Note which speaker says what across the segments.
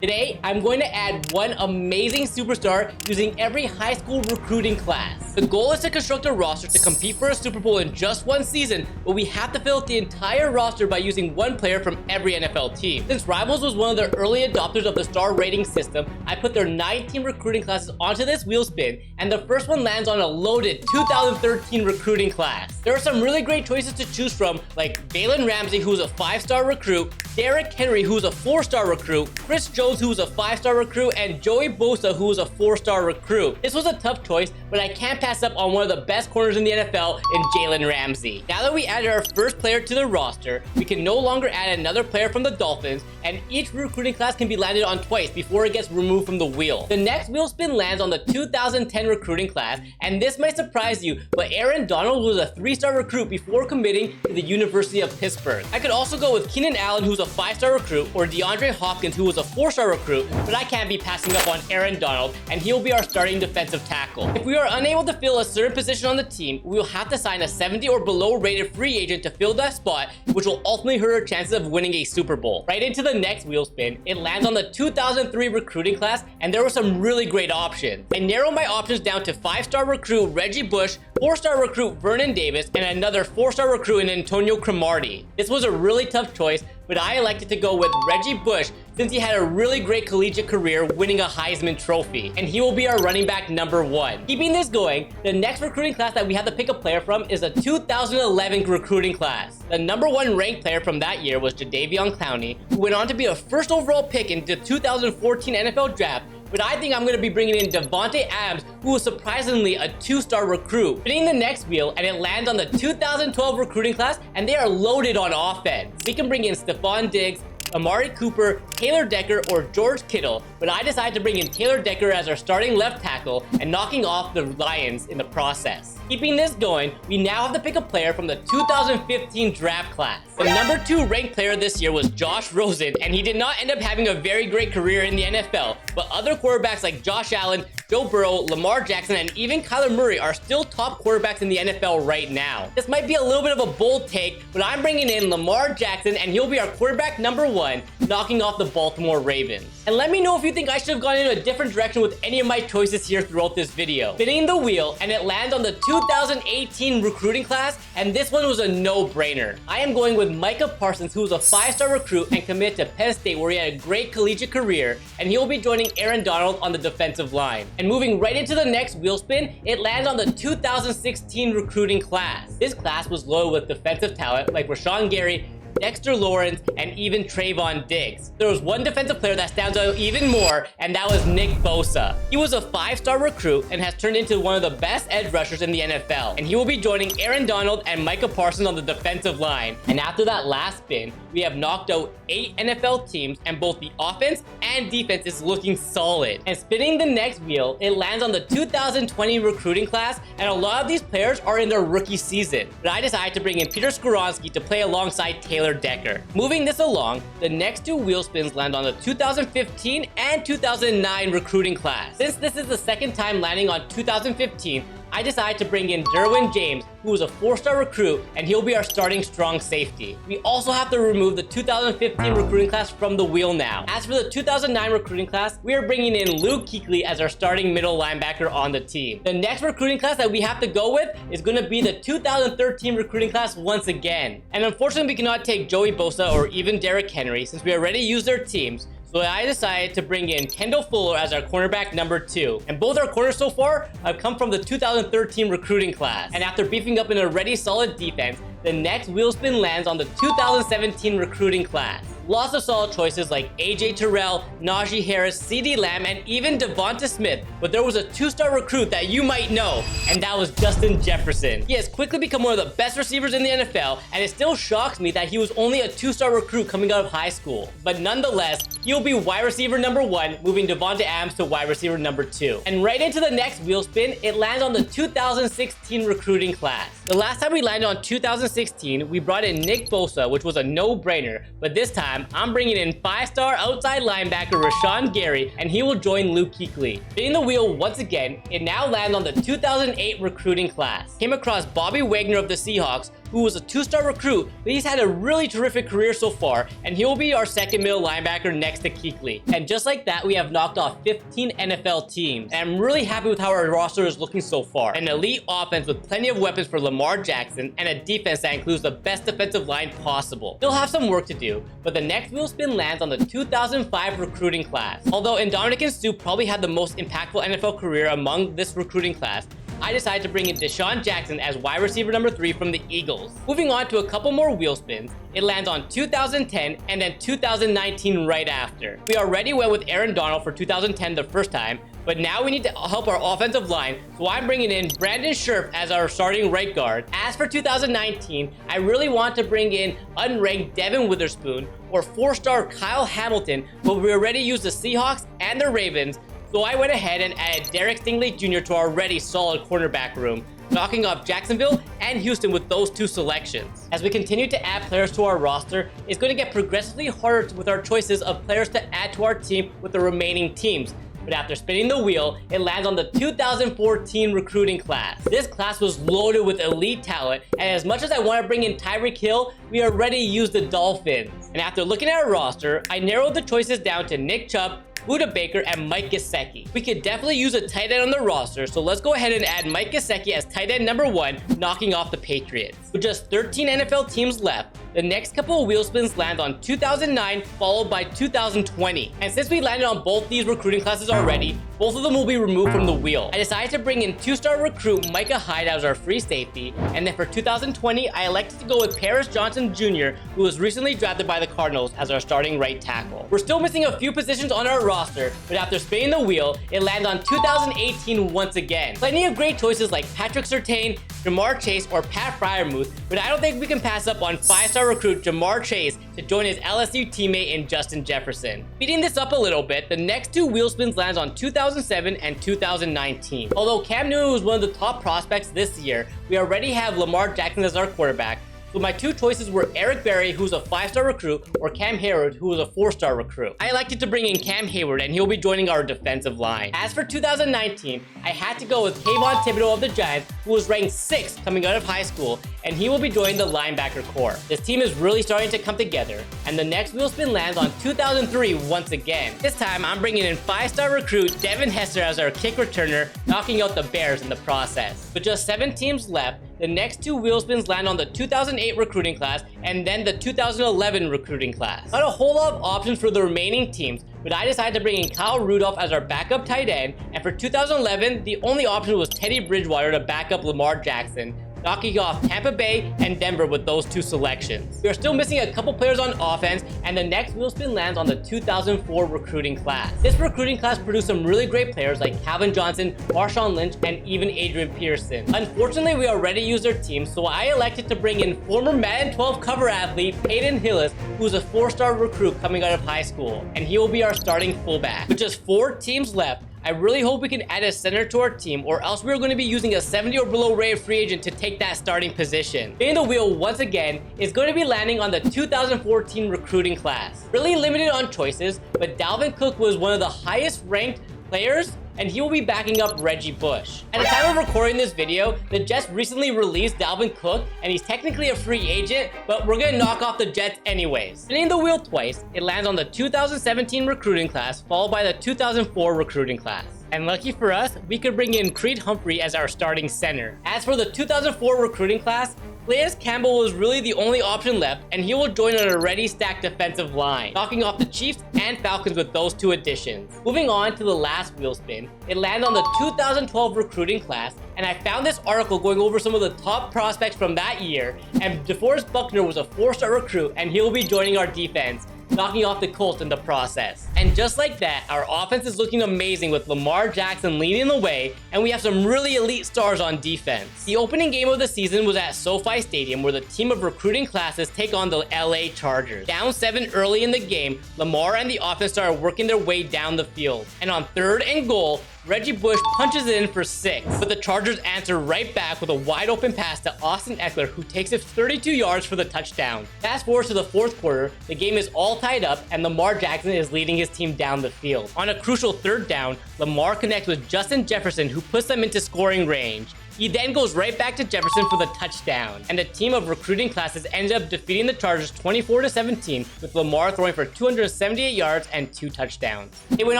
Speaker 1: Today, I'm going to add one amazing superstar using every high school recruiting class. The goal is to construct a roster to compete for a Super Bowl in just one season, but we have to fill out the entire roster by using one player from every NFL team. Since Rivals was one of the early adopters of the star rating system, I put their 9-team recruiting classes onto this wheel spin, and the first one lands on a loaded 2013 recruiting class. There are some really great choices to choose from, like Jalen Ramsey, who's a 5-star recruit, Derrick Henry, who's a 4-star recruit, Chris Jones, who's a 5-star recruit, and Joey Bosa, who's a 4-star recruit. This was a tough choice, but I can't pass up on one of the best corners in the NFL in Jalen Ramsey. Now that we added our first player to the roster, we can no longer add another player from the Dolphins, and each recruiting class can be landed on twice before it gets removed from the wheel. The next wheel spin lands on the 2010 recruiting class, and this might surprise you, but Aaron Donald was a 3-star recruit before committing to the University of Pittsburgh. I could also go with Keenan Allen, who's a 5-star recruit, or DeAndre Hopkins, who was a 4-star recruit, but I can't be passing up on Aaron Donald, and he'll be our starting defensive tackle. If we are unable to fill a certain position on the team, we will have to sign a 70 or below rated free agent to fill that spot, which will ultimately hurt our chances of winning a Super Bowl. Right into the next wheel spin, it lands on the 2003 recruiting class, and there were some really great options. I narrowed my options down to 5-star recruit Reggie Bush, 4-star recruit Vernon Davis, and another 4-star recruit in Antonio Cromartie. This was a really tough choice, but I elected to go with Reggie Bush since he had a really great collegiate career winning a Heisman Trophy, and he will be our running back number 1. Keeping this going, the next recruiting class that we have to pick a player from is the 2011 recruiting class. The number 1 ranked player from that year was Jadeveon Clowney, who went on to be a first overall pick in the 2014 NFL Draft, but I think I'm going to be bringing in Davante Adams, who was surprisingly a 2-star recruit. Spinning the next wheel, and it lands on the 2012 recruiting class, and they are loaded on offense. We can bring in Stephon Diggs, Amari Cooper, Taylor Decker, or George Kittle, but I decided to bring in Taylor Decker as our starting left tackle and knocking off the Lions in the process. Keeping this going, we now have to pick a player from the 2015 draft class. The number 2 ranked player this year was Josh Rosen, and he did not end up having a very great career in the NFL, but other quarterbacks like Josh Allen, Joe Burrow, Lamar Jackson, and even Kyler Murray are still top quarterbacks in the NFL right now. This might be a little bit of a bold take, but I'm bringing in Lamar Jackson, and he'll be our quarterback number 1, knocking off the Baltimore Ravens. And let me know if you think I should have gone in a different direction with any of my choices here throughout this video. Spinning the wheel, and it lands on the 2018 recruiting class, and this one was a no-brainer. I am going with Micah Parsons, who was a 5-star recruit and committed to Penn State, where he had a great collegiate career, and he'll be joining Aaron Donald on the defensive line. And moving right into the next wheel spin, it lands on the 2016 recruiting class. This class was loaded with defensive talent like Rashawn Gary, Dexter Lawrence, and even Trayvon Diggs. There was one defensive player that stands out even more, and that was Nick Bosa. He was a 5-star recruit and has turned into one of the best edge rushers in the NFL, and he will be joining Aaron Donald and Micah Parsons on the defensive line. And after that last spin, we have knocked out 8 NFL teams, and both the offense and defense is looking solid. And spinning the next wheel, it lands on the 2020 recruiting class, and a lot of these players are in their rookie season. But I decided to bring in Peter Skoronski to play alongside Taylor Decker. Moving this along, the next 2 wheel spins land on the 2015 and 2009 recruiting class. Since this is the second time landing on 2015, I decided to bring in Derwin James, who was a 4-star recruit, and he'll be our starting strong safety. We also have to remove the 2015 recruiting class from the wheel now. As for the 2009 recruiting class, we are bringing in Luke Kuechly as our starting middle linebacker on the team. The next recruiting class that we have to go with is going to be the 2013 recruiting class once again. And unfortunately, we cannot take Joey Bosa or even Derrick Henry since we already used their teams. So I decided to bring in Kendall Fuller as our cornerback number 2. And both our corners so far have come from the 2013 recruiting class. And after beefing up an already solid defense, the next wheel spin lands on the 2017 recruiting class. Lots of solid choices like AJ Terrell, Najee Harris, CeeDee Lamb, and even Devonta Smith, but there was a 2-star recruit that you might know, and that was Justin Jefferson. He has quickly become one of the best receivers in the NFL, and it still shocks me that he was only a 2-star recruit coming out of high school. But nonetheless, he'll be wide receiver number 1, moving Davante Adams to wide receiver number 2. And right into the next wheel spin, it lands on the 2016 recruiting class. The last time we landed on 2016, we brought in Nick Bosa, which was a no-brainer, but this time, I'm bringing in 5-star outside linebacker Rashawn Gary, and he will join Luke Kuechly. Spinning the wheel once again, it now lands on the 2008 recruiting class. Came across Bobby Wagner of the Seahawks, who was a 2-star recruit, but he's had a really terrific career so far, and he will be our second middle linebacker next to Kuechly. And just like that, we have knocked off 15 NFL teams, and I'm really happy with how our roster is looking so far. An elite offense with plenty of weapons for Lamar Jackson, and a defense that includes the best defensive line possible. Still have some work to do, but the next wheel spin lands on the 2005 recruiting class. Although Ndamukong Suh probably had the most impactful NFL career among this recruiting class, I decided to bring in Deshaun Jackson as wide receiver number 3 from the Eagles. Moving on to a couple more wheel spins, it lands on 2010 and then 2019 right after. We already went with Aaron Donald for 2010 the first time, but now we need to help our offensive line, so I'm bringing in Brandon Scherff as our starting right guard. As for 2019, I really want to bring in unranked Devin Witherspoon or 4-star Kyle Hamilton, but we already used the Seahawks and the Ravens, so I went ahead and added Derek Stingley Jr. to our already solid cornerback room, knocking off Jacksonville and Houston with those 2 selections. As we continue to add players to our roster, it's going to get progressively harder with our choices of players to add to our team with the remaining teams. But after spinning the wheel, it lands on the 2014 recruiting class. This class was loaded with elite talent, and as much as I want to bring in Tyreek Hill, we already used the Dolphins. And after looking at our roster, I narrowed the choices down to Nick Chubb, Budda Baker, and Mike Gesicki. We could definitely use a tight end on the roster, so let's go ahead and add Mike Gesicki as tight end number 1, knocking off the Patriots. With just 13 NFL teams left, the next couple of wheel spins land on 2009, followed by 2020. And since we landed on both these recruiting classes already, both of them will be removed from the wheel. I decided to bring in 2-star recruit Micah Hyde as our free safety, and then for 2020, I elected to go with Paris Johnson Jr., who was recently drafted by the Cardinals as our starting right tackle. We're still missing a few positions on our roster, but after spinning the wheel, it lands on 2018 once again. Plenty of great choices like Patrick Surtain, Jamar Chase, or Pat Freiermuth, but I don't think we can pass up on 5-star recruit Jamar Chase to join his LSU teammate in Justin Jefferson. Speeding this up a little bit, the next 2 wheel spins lands on 2007 and 2019. Although Cam Newton was one of the top prospects this year, we already have Lamar Jackson as our quarterback. So my 2 choices were Eric Berry, who's a 5-star recruit, or Cam Hayward, who was a 4-star recruit. I elected to bring in Cam Hayward, and he'll be joining our defensive line. As for 2019, I had to go with Kayvon Thibodeaux of the Giants, who was ranked 6th coming out of high school, and he will be joining the linebacker core. This team is really starting to come together, and the next wheel spin lands on 2003 once again. This time, I'm bringing in 5-star recruit Devin Hester as our kick returner, knocking out the Bears in the process. With just 7 teams left, the next 2 wheel spins land on the 2008 recruiting class and then the 2011 recruiting class. Not a whole lot of options for the remaining teams, but I decided to bring in Kyle Rudolph as our backup tight end, and for 2011, the only option was Teddy Bridgewater to back up Lamar Jackson, knocking off Tampa Bay and Denver with those 2 selections. We are still missing a couple players on offense, and the next wheel spin lands on the 2004 recruiting class. This recruiting class produced some really great players like Calvin Johnson, Marshawn Lynch, and even Adrian Peterson. Unfortunately, we already used their team, so I elected to bring in former Madden 12 cover athlete Peyton Hillis, who's a 4-star recruit coming out of high school, and he will be our starting fullback. With just 4 teams left, I really hope we can add a center to our team, or else we're going to be using a 70 or below rated free agent to take that starting position. Spinning the wheel once again is going to be landing on the 2014 recruiting class. Really limited on choices, but Dalvin Cook was one of the highest ranked players, and he will be backing up Reggie Bush. At the time of recording this video, the Jets recently released Dalvin Cook, and he's technically a free agent, but we're gonna knock off the Jets anyways. Spinning the wheel twice, it lands on the 2017 recruiting class, followed by the 2004 recruiting class. And lucky for us, we could bring in Creed Humphrey as our starting center. As for the 2004 recruiting class, Calais Campbell was really the only option left, and he will join an already stacked defensive line, knocking off the Chiefs and Falcons with those 2 additions. Moving on to the last wheel spin, it landed on the 2012 recruiting class, and I found this article going over some of the top prospects from that year, and DeForest Buckner was a 4-star recruit, and he will be joining our defense, knocking off the Colts in the process. And just like that, our offense is looking amazing with Lamar Jackson leading the way, and we have some really elite stars on defense. The opening game of the season was at SoFi Stadium, where the team of recruiting classes take on the LA Chargers. Down 7 early in the game, Lamar and the offense started working their way down the field. And on 3rd and goal, Reggie Bush punches it in for 6, but the Chargers answer right back with a wide open pass to Austin Eckler, who takes it 32 yards for the touchdown. Fast forward to the 4th quarter, the game is all tied up, and Lamar Jackson is leading his his team down the field. On a crucial third down, Lamar connects with Justin Jefferson, who puts them into scoring range. He then goes right back to Jefferson for the touchdown. And the team of recruiting classes ended up defeating the Chargers 24-17, with Lamar throwing for 278 yards and 2 touchdowns. They went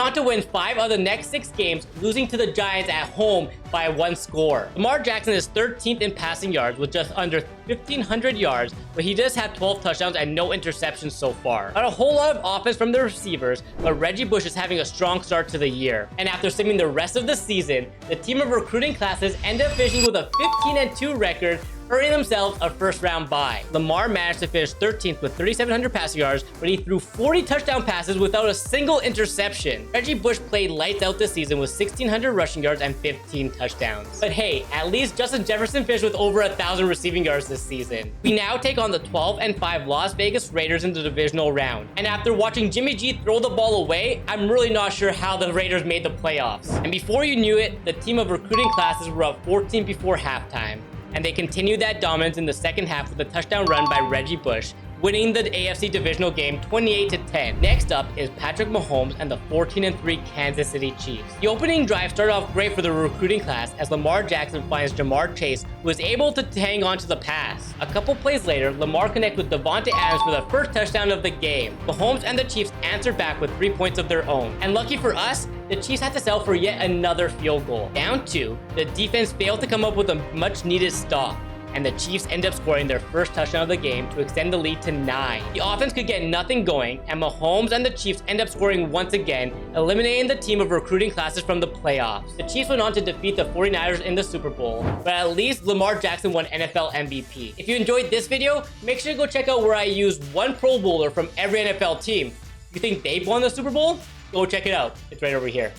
Speaker 1: on to win 5 of the next 6 games, losing to the Giants at home by 1 score. Lamar Jackson is 13th in passing yards with just under 1,500 yards, but he does have 12 touchdowns and no interceptions so far. Not a whole lot of offense from the receivers, but Reggie Bush is having a strong start to the year. And after skipping the rest of the season, the team of recruiting classes end up finishing with a 15-2 record, earning themselves a first-round bye. Lamar managed to finish 13th with 3,700 passing yards, but he threw 40 touchdown passes without a single interception. Reggie Bush played lights out this season with 1,600 rushing yards and 15 touchdowns. But hey, at least Justin Jefferson finished with over 1,000 receiving yards this season. We now take on the 12-5 Las Vegas Raiders in the divisional round. And after watching Jimmy G throw the ball away, I'm really not sure how the Raiders made the playoffs. And before you knew it, the team of recruiting classes were up 14 before halftime. And they continued that dominance in the second half with a touchdown run by Reggie Bush, winning the AFC divisional game 28-10. Next up is Patrick Mahomes and the 14-3 Kansas City Chiefs. The opening drive started off great for the recruiting class as Lamar Jackson finds Jamar Chase, who was able to hang on to the pass. A couple plays later, Lamar connects with Devontae Adams for the first touchdown of the game. Mahomes and the Chiefs answered back with 3 points of their own. And lucky for us, the Chiefs had to settle for yet another field goal. Down 2, the defense failed to come up with a much-needed stop, and the Chiefs end up scoring their first touchdown of the game to extend the lead to 9. The offense could get nothing going, and Mahomes and the Chiefs end up scoring once again, eliminating the team of recruiting classes from the playoffs. The Chiefs went on to defeat the 49ers in the Super Bowl, but at least Lamar Jackson won NFL MVP. If you enjoyed this video, make sure to go check out where I used one Pro Bowler from every NFL team. You think they've won the Super Bowl? Go check it out. It's right over here.